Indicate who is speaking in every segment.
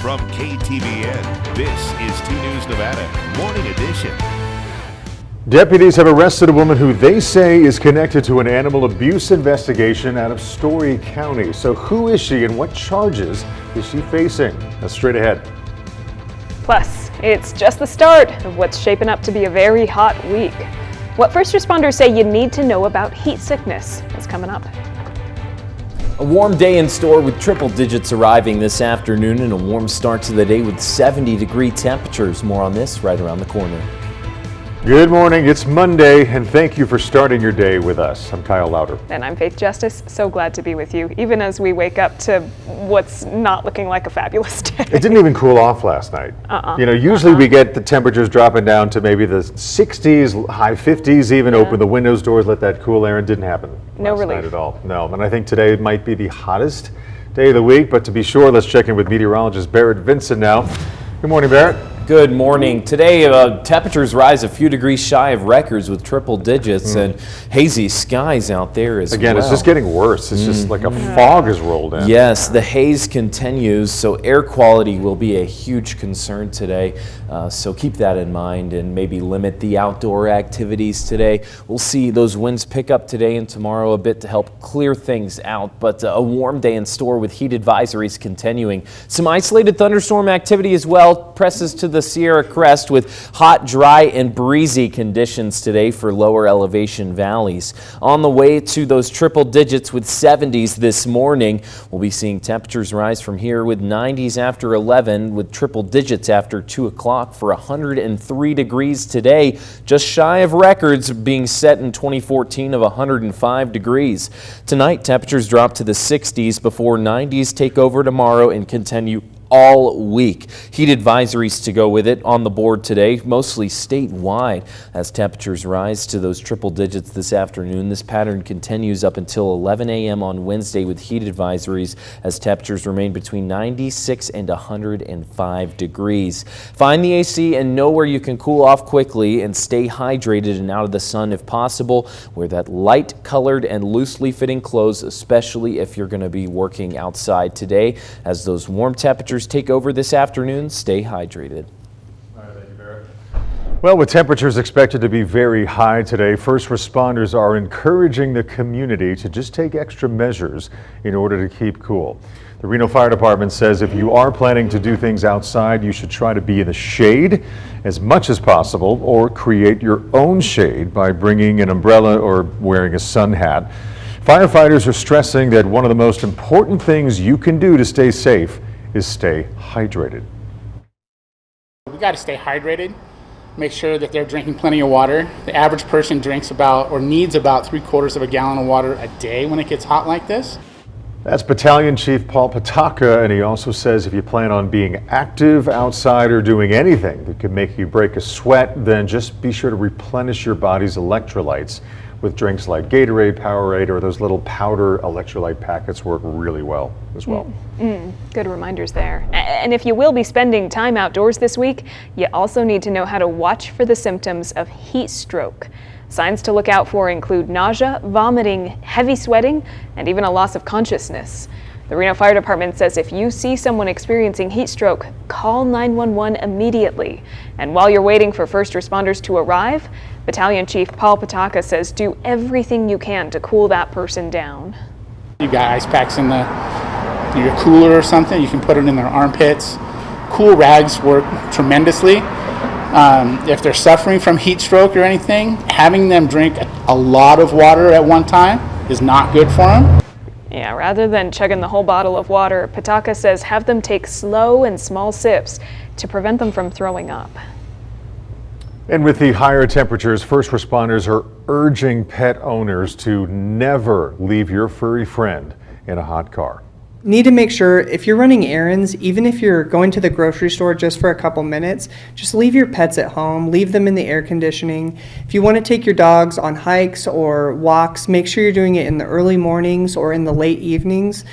Speaker 1: From KTVN, this is 2 News Nevada, Morning Edition.
Speaker 2: Deputies have arrested a woman who they say is connected to an animal abuse investigation out of Story County. So who is she and what charges is she facing? That's straight ahead.
Speaker 3: Plus, it's just the start of what's shaping up to be a very hot week. What first responders say you need to know about heat sickness is coming up.
Speaker 4: A warm day in store with triple digits arriving this afternoon and a warm start to the day with 70-degree temperatures. More on this right around the corner.
Speaker 2: Good morning, it's Monday, and thank you for starting your day with us. I'm Kyle Louder.
Speaker 3: And I'm Faith Justice. So glad to be with you, even as we wake up to what's not looking like a fabulous day.
Speaker 2: It didn't even cool off last night. Usually we get the temperatures dropping down to maybe the 60s, high 50s, even open the windows, doors, let that cool air. It didn't happen last night at all. No, and I think today might be the hottest day of the week, but to be sure, let's check in with meteorologist Barrett Vincent now. Good morning, Barrett.
Speaker 4: Good morning. Today, temperatures rise a few degrees shy of records with triple digits and hazy skies out there as well.
Speaker 2: Again, it's just getting worse. It's just like a fog has rolled in.
Speaker 4: Yes, the haze continues, so air quality will be a huge concern today. So keep that in mind and maybe limit the outdoor activities today. We'll see those winds pick up today and tomorrow a bit to help clear things out, but a warm day in store with heat advisories continuing. Some isolated thunderstorm activity as well presses to the Sierra Crest with hot, dry, and breezy conditions today for lower elevation valleys. On the way to those triple digits with 70s this morning, we'll be seeing temperatures rise from here with 90s after 11 with triple digits after 2 o'clock for 103 degrees today, just shy of records being set in 2014 of 105 degrees. Tonight, temperatures drop to the 60s before 90s take over tomorrow and continue all week. Heat advisories to go with it on the board today, mostly statewide as temperatures rise to those triple digits this afternoon. This pattern continues up until 11 a.m. on Wednesday with heat advisories as temperatures remain between 96 and 105 degrees. Find the AC and know where you can cool off quickly and stay hydrated and out of the sun if possible. Wear that light colored and loosely fitting clothes, especially if you're going to be working outside today as those warm temperatures take over this afternoon. Stay hydrated.
Speaker 2: All right, thank you, Barrett. Well, with temperatures expected to be very high today, first responders are encouraging the community to just take extra measures in order to keep cool. The Reno Fire Department says if you are planning to do things outside, you should try to be in the shade as much as possible or create your own shade by bringing an umbrella or wearing a sun hat. Firefighters are stressing that one of the most important things you can do to stay safe is stay hydrated.
Speaker 5: We got to stay hydrated. Make sure that they're drinking plenty of water. The average person drinks about or needs about 3/4 of a gallon of water a day when it gets hot like this.
Speaker 2: That's Battalion Chief Paul Pataka, and he also says if you plan on being active outside or doing anything that could make you break a sweat, then just be sure to replenish your body's electrolytes with drinks like Gatorade, Powerade, or those little powder electrolyte packets work really well as well.
Speaker 3: Good reminders there. And if you will be spending time outdoors this week, you also need to know how to watch for the symptoms of heat stroke. Signs to look out for include nausea, vomiting, heavy sweating, and even a loss of consciousness. The Reno Fire Department says if you see someone experiencing heat stroke, call 911 immediately. And while you're waiting for first responders to arrive, Battalion Chief Paul Pataka says do everything you can to cool that person down.
Speaker 5: You got ice packs in your cooler or something. You can put it in their armpits. Cool rags work tremendously. If they're suffering from heat stroke or anything, having them drink a lot of water at one time is not good for them.
Speaker 3: Yeah, rather than chugging the whole bottle of water, Pataka says have them take slow and small sips to prevent them from throwing up.
Speaker 2: And with the higher temperatures, first responders are urging pet owners to never leave your furry friend in a hot car.
Speaker 6: Need to make sure if you're running errands, even if you're going to the grocery store just for a couple minutes, just leave your pets at home, leave them in the air conditioning. If you want to take your dogs on hikes or walks, make sure you're doing it in the early mornings or in the late evenings.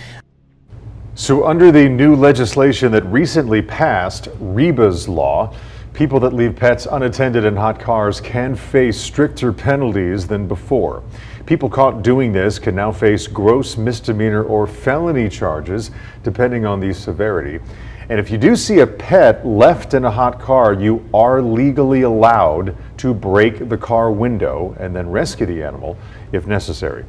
Speaker 2: So under the new legislation that recently passed, REBA's law, people that leave pets unattended in hot cars can face stricter penalties than before. People caught doing this can now face gross misdemeanor or felony charges, depending on the severity. And if you do see a pet left in a hot car, you are legally allowed to break the car window and then rescue the animal if necessary.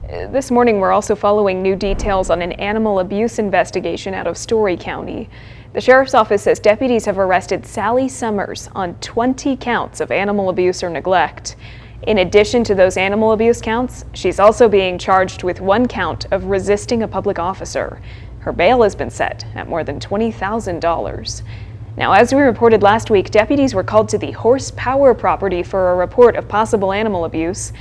Speaker 3: This morning, we're also following new details on an animal abuse investigation out of Story County. The sheriff's office says deputies have arrested Sally Summers on 20 counts of animal abuse or neglect. In addition to those animal abuse counts, she's also being charged with 1 count of resisting a public officer. Her bail has been set at more than $20,000. Now, as we reported last week, deputies were called to the Horsepower property for a report of possible animal abuse.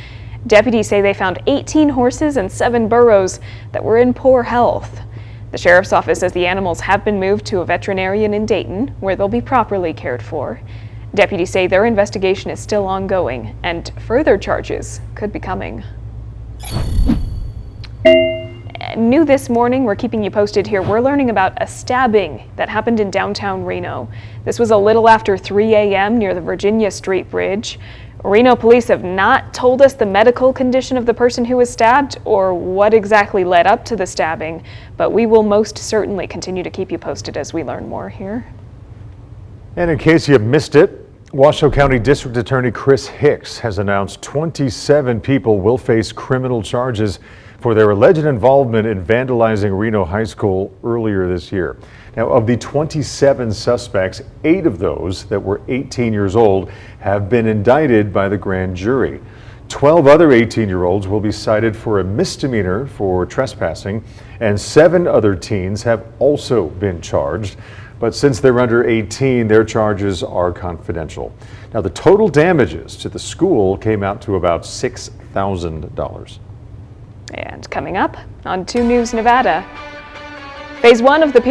Speaker 3: Deputies say they found 18 horses and 7 burros that were in poor health. The sheriff's office says the animals have been moved to a veterinarian in Dayton, where they'll be properly cared for. Deputies say their investigation is still ongoing and further charges could be coming. New this morning, we're keeping you posted here. We're learning about a stabbing that happened in downtown Reno. This was a little after 3 a.m. near the Virginia Street Bridge. Reno police have not told us the medical condition of the person who was stabbed or what exactly led up to the stabbing, but we will most certainly continue to keep you posted as we learn more here.
Speaker 2: And in case you missed it, Washoe County District Attorney Chris Hicks has announced 27 people will face criminal charges for their alleged involvement in vandalizing Reno High School earlier this year. Now, of the 27 suspects, 8 of those that were 18 years old have been indicted by the grand jury. 12 other 18-year-olds will be cited for a misdemeanor for trespassing, and 7 other teens have also been charged. But since they're under 18, their charges are confidential. Now, the total damages to the school came out to about $6,000.
Speaker 3: And coming up on 2 News Nevada, Phase 1 of the pyramid